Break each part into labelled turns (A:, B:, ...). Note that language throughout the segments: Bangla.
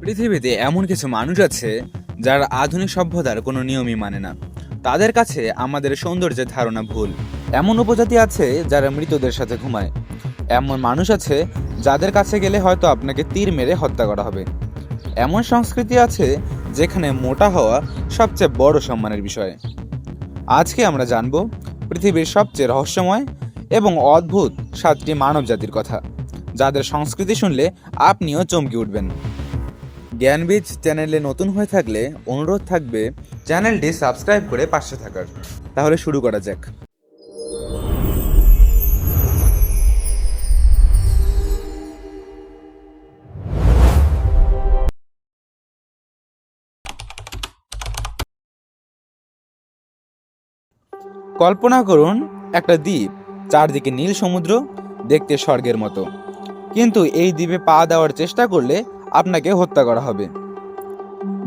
A: পৃথিবীতে এমন কিছু মানুষ আছে যারা আধুনিক সভ্যতার কোনো নিয়মই মানে না। তাদের কাছে আমাদের সৌন্দর্যের ধারণা ভুল। এমন উপজাতি আছে যারা মৃতদের সাথে ঘুমায়। এমন মানুষ আছে যাদের কাছে গেলে হয়তো আপনাকে তীর মেরে হত্যা করা হবে। এমন সংস্কৃতি আছে যেখানে মোটা হওয়া সবচেয়ে বড় সম্মানের বিষয়। আজকে আমরা জানব পৃথিবীর সবচেয়ে রহস্যময় এবং অদ্ভুত 7টি মানব জাতির কথা, যাদের সংস্কৃতি শুনলে আপনিও চমকে উঠবেন। জ্ঞানবীজ চ্যানেলে নতুন হয়ে থাকলে অনুরোধ থাকবে চ্যানেলটি সাবস্ক্রাইব করে পাশে থাকার। তাহলে শুরু করা যাক। কল্পনা করুন একটা দ্বীপ, চারদিকে নীল সমুদ্র, দেখতে স্বর্গের মতো। কিন্তু এই দ্বীপে পা দেওয়ার চেষ্টা করলে আপনাকে হত্যা করা হবে।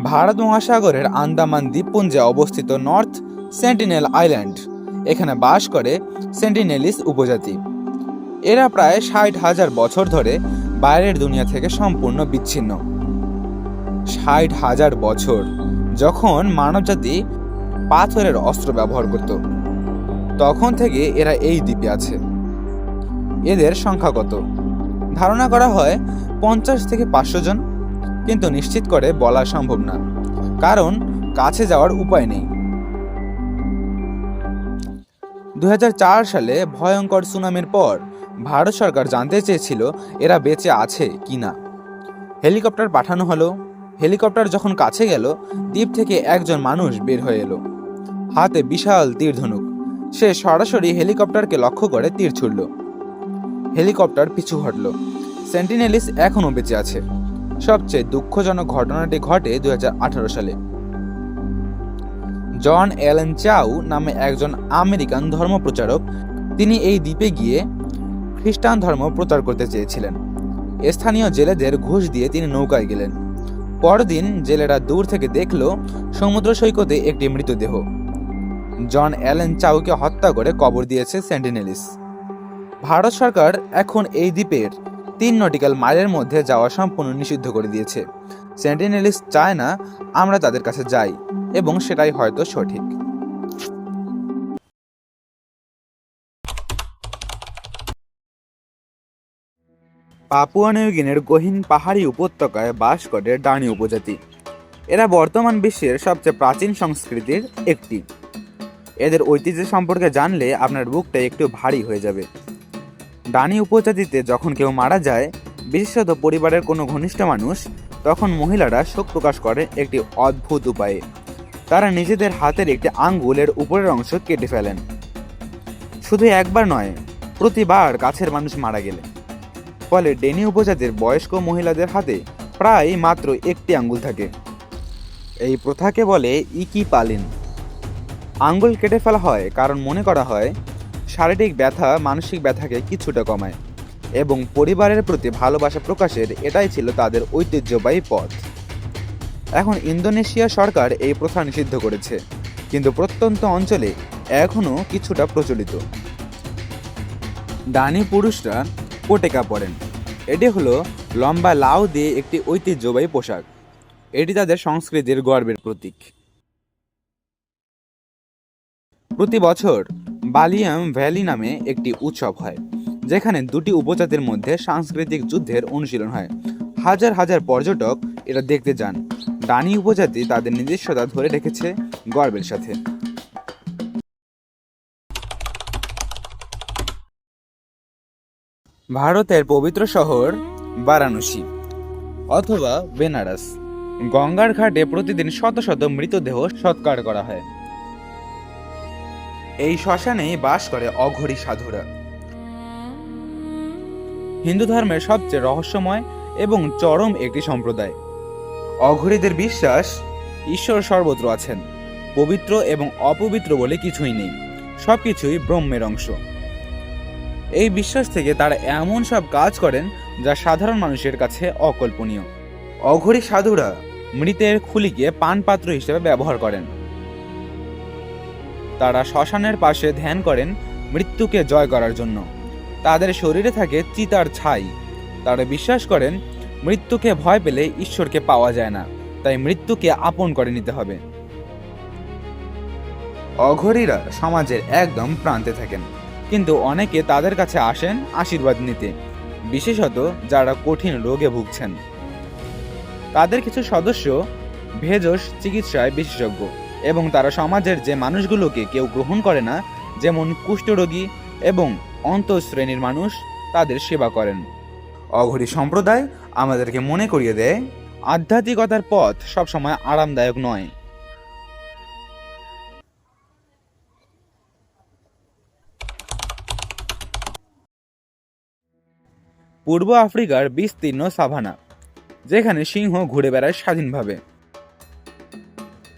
A: ভারত মহাসাগরের আন্দামান দ্বীপপুঞ্জে অবস্থিত নর্থ সেন্টিনেল আইল্যান্ড। এখানে বাস করে সেন্টিনেলিস উপজাতি। এরা প্রায় 60,000 বছর ধরে বাইরের দুনিয়া থেকে সম্পূর্ণ বিচ্ছিন্ন। 60,000 বছর, যখন মানবজাতি পাথরের অস্ত্র ব্যবহার করত, তখন থেকে এরা এই দ্বীপে আছে। এদের সংখ্যা কত? ধারণা করা হয় 50 থেকে 500 জন, কিন্তু নিশ্চিত করে বলা সম্ভব না, কারণ কাছে যাওয়ার উপায় নেই। 2004 সালে ভয়ঙ্কর সুনামির পর ভারত সরকার জানতে চেয়েছিল এরা বেঁচে আছে কিনা। হেলিকপ্টার পাঠানো হলো। হেলিকপ্টার যখন কাছে গেল, দ্বীপ থেকে একজন মানুষ বের হয়ে এলো, হাতে বিশাল তীর ধনুক। সে সরাসরি হেলিকপ্টারকে লক্ষ্য করে তীর ছুড়ল। হেলিকপ্টার পিছু হটল। সেন্টিনেলিস এখনো বেঁচে আছে। সবচেয়ে দুঃখজনক ঘটনাটি ঘটে 2018 সালে। জন অ্যালেন চাউ নামে একজন আমেরিকান ধর্মপ্রচারক, তিনি এই দ্বীপে গিয়ে খ্রিস্টান ধর্ম প্রচার করতে চেয়েছিলেন। স্থানীয় জেলেদের ঘুষ দিয়ে তিনি নৌকায় গেলেন। পরদিন জেলেরা দূর থেকে দেখল সমুদ্র সৈকতে একটি মৃতদেহ। জন অ্যালেন চাউকে হত্যা করে কবর দিয়েছে সেন্টিনেলিস। ভারত সরকার এখন এই দ্বীপের 3 নটিক্যাল মাইলের মধ্যে যাওয়া সম্পূর্ণ নিষিদ্ধ করে দিয়েছে। সেন্টিনেলিস চায় না আমরা তাদের কাছে যাই, এবং সেটাই হয়তো সঠিক। পাপুয়া নিউগিনির গহীন পাহাড়ি উপত্যকায় বাস করে ডানি উপজাতি। এরা বর্তমান বিশ্বের সবচেয়ে প্রাচীন সংস্কৃতির একটি। এদের ঐতিহ্য সম্পর্কে জানলে আপনার বুকটা একটু ভারী হয়ে যাবে। ডানি উপজাতিতে যখন কেউ মারা যায়, বিশেষত পরিবারের কোনো ঘনিষ্ঠ মানুষ, তখন মহিলারা শোক প্রকাশ করে একটি অদ্ভুত উপায়ে। তারা নিজেদের হাতের একটি আঙ্গুলের উপরের অংশ কেটে ফেলেন। শুধু একবার নয়, প্রতিবার কাছের মানুষ মারা গেলে। ফলে ডেনি উপজাতির বয়স্ক মহিলাদের হাতে প্রায় মাত্র একটি আঙ্গুল থাকে। এই প্রথাকে বলে ইকি পালিন। আঙ্গুল কেটে ফেলা হয় কারণ মনে করা হয় শারীরিক ব্যথা মানসিক ব্যথাকে কিছুটা কমায়, এবং পরিবারের প্রতি ভালোবাসা প্রকাশের এটাই ছিল তাদের ঐতিহ্যবাহী পথ। এখন ইন্দোনেশিয়া সরকার এই প্রথা নিষিদ্ধ করেছে, কিন্তু প্রত্যন্ত অঞ্চলে এখনও কিছুটা প্রচলিত। ডানি পুরুষরা পোটেকা পরেন। এটি হলো লম্বা লাউ দিয়ে একটি ঐতিহ্যবাহী পোশাক। এটি তাদের সংস্কৃতির গর্বের প্রতীক। প্রতি বছর বালিয়াম ভ্যালি নামে একটি উৎসব হয়, যেখানে দুটি উপজাতির মধ্যে সাংস্কৃতিক যুদ্ধের অনুশীলন হয়। হাজার হাজার পর্যটক এটা দেখতে যান। ডানি উপজাতি তাদের নিজস্বতা ধরে রেখেছে গর্বের সাথে। ভারতের পবিত্র শহর বারাণসী অথবা বেনারস, গঙ্গার ঘাটে প্রতিদিন শত শত মৃতদেহ সৎকার করা হয়। এই শ্মশানেই বাস করে অঘরী সাধুরা। হিন্দু ধর্মের সবচেয়ে রহস্যময় এবং চরম একটি সম্প্রদায়। অঘরীদের বিশ্বাস ঈশ্বর সর্বত্র আছেন। পবিত্র এবং অপবিত্র বলে কিছুই নেই, সবকিছুই ব্রহ্মের অংশ। এই বিশ্বাস থেকে তারা এমন সব কাজ করেন যা সাধারণ মানুষের কাছে অকল্পনীয়। অঘরী সাধুরা মৃতের খুলিকে পানপাত্র হিসেবে ব্যবহার করেন। তারা শ্মশানের পাশে ধ্যান করেন মৃত্যুকে জয় করার জন্য। তাদের শরীরে থাকে চিতার ছাই। তারা বিশ্বাস করেন মৃত্যুকে ভয় পেলে ঈশ্বরকে পাওয়া যায় না, তাই মৃত্যুকে আপন করে নিতে হবে। অঘরীরা সমাজের একদম প্রান্তে থাকেন, কিন্তু অনেকে তাদের কাছে আসেন আশীর্বাদ নিতে, বিশেষত যারা কঠিন রোগে ভুগছেন। তাদের কিছু সদস্য ভেষজ চিকিৎসায় বিশেষজ্ঞ, এবং তারা সমাজের যে মানুষগুলোকে কেউ গ্রহণ করে না, যেমন কুষ্ঠরোগী এবং অন্তঃশ্রেণীর মানুষ, তাদের সেবা করেন। অঘরী সম্প্রদায় আমাদেরকে মনে করিয়ে দেয় আধ্যাত্মিকতার পথ সবসময় আরামদায়ক নয়। পূর্ব আফ্রিকার বিস্তীর্ণ সাভানা, যেখানে সিংহ ঘুরে বেড়ায় স্বাধীনভাবে।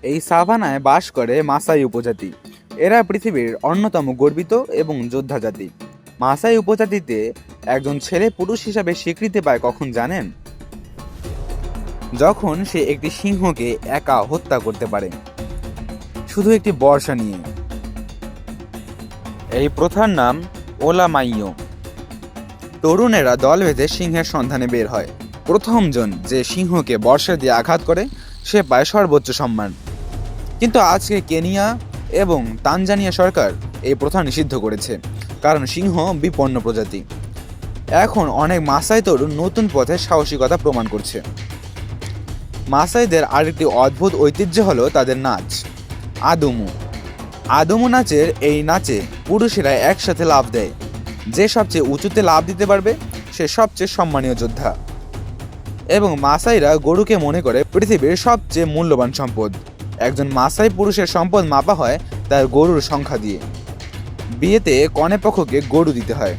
A: এই সাভানায় বাস করে মাসাই উপজাতি। এরা পৃথিবীর অন্যতম গর্বিত এবং যোদ্ধা জাতি। মাসাই উপজাতিতে একজন ছেলে পুরুষ হিসাবে স্বীকৃতি পায় কখন জানেন? যখন সে একটি সিংহকে একা হত্যা করতে পারে, শুধু একটি বর্শা নিয়ে। এই প্রথার নাম ওলামাইয়ো। তরুণেরা দল বেঁধে সিংহের সন্ধানে বের হয়। প্রথম জন যে সিংহকে বর্শা দিয়ে আঘাত করে, সে পায় সর্বোচ্চ সম্মান। কিন্তু আজকে কেনিয়া এবং তানজানিয়া সরকার এই প্রথা নিষিদ্ধ করেছে, কারণ সিংহ বিপন্ন প্রজাতি। এখন অনেক মাসাই তরুণ নতুন পথে সাহসিকতা প্রমাণ করছে। মাসাইদের আরেকটি অদ্ভুত ঐতিহ্য হলো তাদের নাচ, আদুমু। আদুমু নাচের এই নাচে পুরুষেরা একসাথে লাফ দেয়। যে সবচেয়ে উঁচুতে লাফ দিতে পারবে সে সবচেয়ে সম্মানীয় যোদ্ধা। এবং মাসাইরা গরুকে মনে করে পৃথিবীর সবচেয়ে মূল্যবান সম্পদ। একজন মাসাই পুরুষের সম্পদ মাপা হয় তার গরুর সংখ্যা দিয়ে। বিয়েতে কনে পক্ষকে গরু দিতে হয়।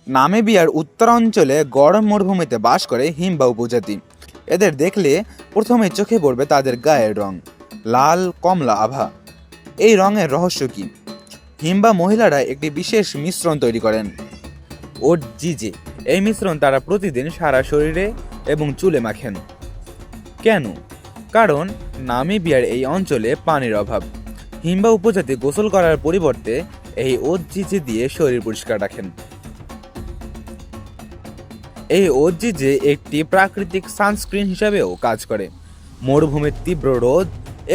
A: নামিবিয়ার উত্তরাঞ্চলে গরম মরুভূমিতে বাস করে হিম্বা উপজাতি। এদের দেখলে প্রথমে চোখে পড়বে তাদের গায়ের রং, লাল কমলা আভা। এই রঙের রহস্য কি? হিম্বা মহিলারা একটি বিশেষ মিশ্রণ তৈরি করেন, ওটজিজে। এই মিশ্রণ তারা প্রতিদিন সারা শরীরে এবং চুলে মাখেন। কেন? কারণ নামিবিয়ার এই অঞ্চলে পানির অভাব। হিম্বা উপজাতি গোসল করার পরিবর্তে এই ওটজিজে দিয়ে শরীর পরিষ্কার রাখেন। এই ওটজিজে একটি প্রাকৃতিক সানস্ক্রিন হিসাবেও কাজ করে। মরুভূমির তীব্র রোদ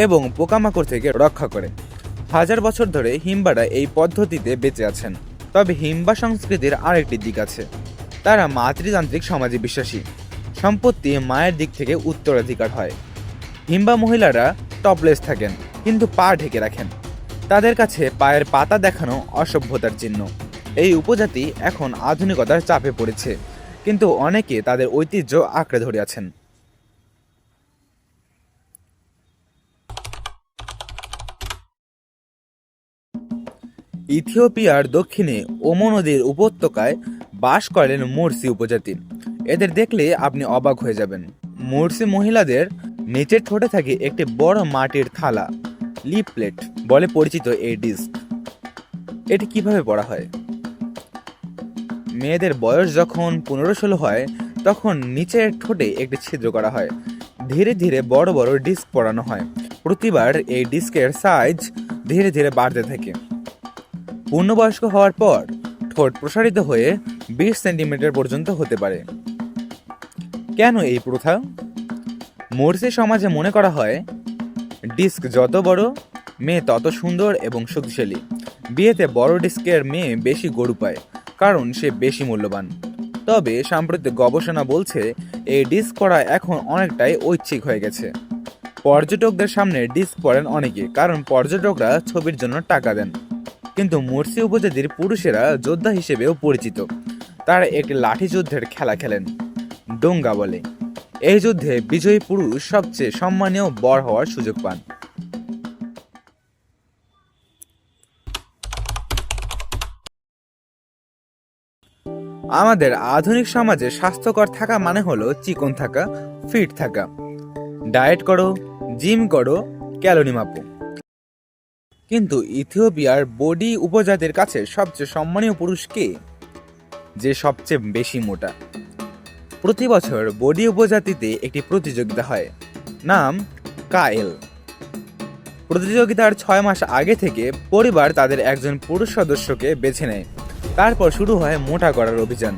A: এবং পোকামাকড় থেকে রক্ষা করে। হাজার বছর ধরে হিম্বারা এই পদ্ধতিতে বেঁচে আছেন। তবে হিম্বা সংস্কৃতির আরেকটি দিক আছে। তারা মাতৃতান্ত্রিক সমাজে বিশ্বাসী। সম্পত্তি মায়ের দিক থেকে উত্তরাধিকার হয়। হিম্বা মহিলারা টপলেস থাকেন, কিন্তু পা ঢেকে রাখেন। তাদের কাছে পায়ের পাতা দেখানো অসভ্যতার চিহ্ন। এই উপজাতি এখন আধুনিকতার চাপে পড়েছে, কিন্তু অনেকে তাদের ঐতিহ্য আঁকড়ে ধরে আছেন। ইথিওপিয়ার দক্ষিণে ওমো নদীর উপত্যকায় বাস করেন মুরসি উপজাতি। এদের দেখলে আপনি অবাক হয়ে যাবেন। মুরসি মহিলাদের নিচের ঠোঁটে থাকে একটি বড় মাটির থালা, লিপ প্লেট বলে পরিচিত এই ডিস্ক। এটি কিভাবে পড়া হয়? মেয়েদের বয়স যখন 15-16 হয়, তখন নিচের ঠোঁটে একটি ছিদ্র করা হয়। ধীরে ধীরে বড় বড় ডিস্ক পড়ানো হয়। প্রতিবার এই ডিস্কের সাইজ ধীরে ধীরে বাড়তে থাকে। পূর্ণবয়স্ক হওয়ার পর ঠোঁট প্রসারিত হয়ে 20 সেন্টিমিটার পর্যন্ত হতে পারে। কেন এই প্রথা? মুরসি সমাজে মনে করা হয় ডিস্ক যত বড়, মেয়ে তত সুন্দর এবং শক্তিশালী। বিয়েতে বড় ডিস্কের মেয়ে বেশি গরু পায়, কারণ সে বেশি মূল্যবান। তবে সাম্প্রতিক গবেষণা বলছে এই ডিস্ক পরা এখন অনেকটাই ঐচ্ছিক হয়ে গেছে। পর্যটকদের সামনে ডিস্ক পরেন অনেকে, কারণ পর্যটকরা ছবির জন্য টাকা দেন। কিন্তু মুরসি উপজাতির পুরুষেরা যোদ্ধা হিসেবেও পরিচিত। তারা একটি লাঠি যুদ্ধের খেলা খেলেন, ডোঙ্গা বলে। এই যুদ্ধে বিজয়ী পুরুষ সবচেয়ে সম্মানীয় বর হওয়ার সুযোগ পান। আমাদের আধুনিক সমাজে স্বাস্থ্যকর থাকা মানে হলো চিকন থাকা, ফিট থাকা। ডায়েট করো, জিম করো, ক্যালোরি মাপো। কিন্তু ইথিওপিয়ার বডি উপজাতির কাছে সবচেয়ে সম্মানীয় পুরুষ কে? যে সবচেয়ে বেশি মোটা। প্রতি বছর বডি উপজাতিতে একটি প্রতিযোগিতা হয়, নাম কায়েল। প্রতিযোগিতার 6 মাস আগে থেকে পরিবার তাদের একজন পুরুষ সদস্যকে বেছে নেয়। তারপর শুরু হয় মোটা করার অভিযান।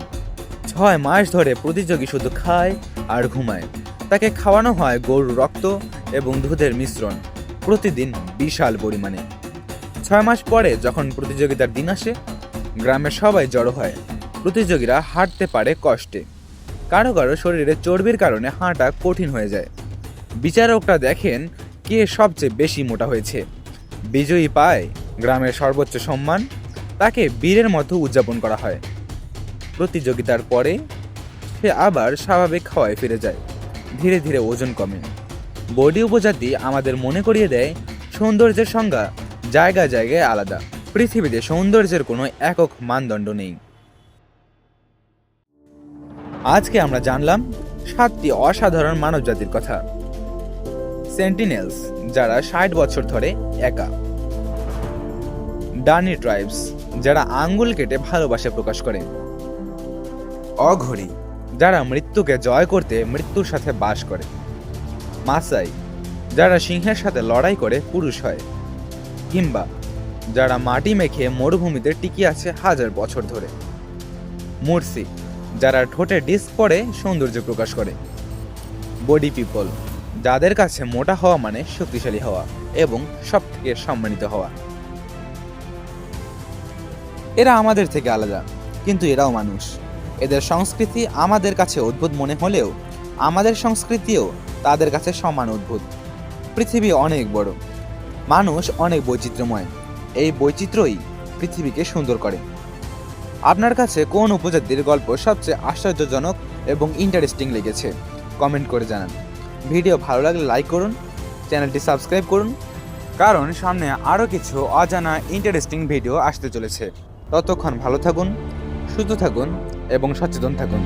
A: 6 মাস ধরে প্রতিযোগী শুধু খায় আর ঘুমায়। তাকে খাওয়ানো হয় গরুর রক্ত এবং দুধের মিশ্রণ, প্রতিদিন বিশাল পরিমাণে। 6 মাস পরে যখন প্রতিযোগিতার দিন আসে, গ্রামের সবাই জড়ো হয়। প্রতিযোগীরা হাঁটতে পারে কষ্টে, কারো কারো শরীরে চর্বির কারণে হাঁটা কঠিন হয়ে যায়। বিচারকরা দেখেন কে সবচেয়ে বেশি মোটা হয়েছে। বিজয়ী পায় গ্রামের সর্বোচ্চ সম্মান, তাকে বীরের মতো উদযাপন করা হয়। প্রতিযোগিতার পরে সে আবার স্বাভাবিক খাওয়ায় ফিরে যায়। ধীরে ধীরে ওজন কমে। বডি উপজাতি আমাদের মনে করিয়ে দেয় সৌন্দর্যের সংজ্ঞা জায়গায় জায়গায় আলাদা। পৃথিবীতে সৌন্দর্যের কোনো একক মানদণ্ড নেই। আজকে আমরা জানলাম 7টি অসাধারণ মানবজাতির কথা। সেন্টিনেলস, যারা 60 বছর ধরে একা। ডানি ট্রাইবস, যারা আঙ্গুল কেটে ভালোবাসা প্রকাশ করে। অঘরী, যারা মৃত্যুকে জয় করতে মৃত্যুর সাথে বাস করে। মাসাই, যারা সিংহের সাথে লড়াই করে পুরুষ হয়। হিম্বা, যারা মাটি মেখে মরুভূমিতে টিকে আছে 1000 বছর ধরে। মুরসি, যারা ঠোঁটে ডিস্ক পরে সৌন্দর্য প্রকাশ করে। বডি পিপল, যাদের কাছে মোটা হওয়া মানে শক্তিশালী হওয়া এবং সবথেকে সম্মানিত হওয়া। এরা আমাদের থেকে আলাদা, কিন্তু এরাও মানুষ। এদের সংস্কৃতি আমাদের কাছে অদ্ভুত মনে হলেও আমাদের সংস্কৃতিও তাদের কাছে সমান অদ্ভুত। পৃথিবী অনেক বড়, মানুষ অনেক বৈচিত্র্যময়। এই বৈচিত্র্যই পৃথিবীকে সুন্দর করে। আপনার কাছে কোন উপজাতির গল্প সবচেয়ে আশ্চর্যজনক এবং ইন্টারেস্টিং লেগেছে কমেন্ট করে জানান। ভিডিও ভালো লাগলে লাইক করুন, চ্যানেলটি সাবস্ক্রাইব করুন, কারণ সামনে আরও কিছু অজানা ইন্টারেস্টিং ভিডিও আসতে চলেছে। ততক্ষণ ভালো থাকুন, সুস্থ থাকুন এবং সচেতন থাকুন।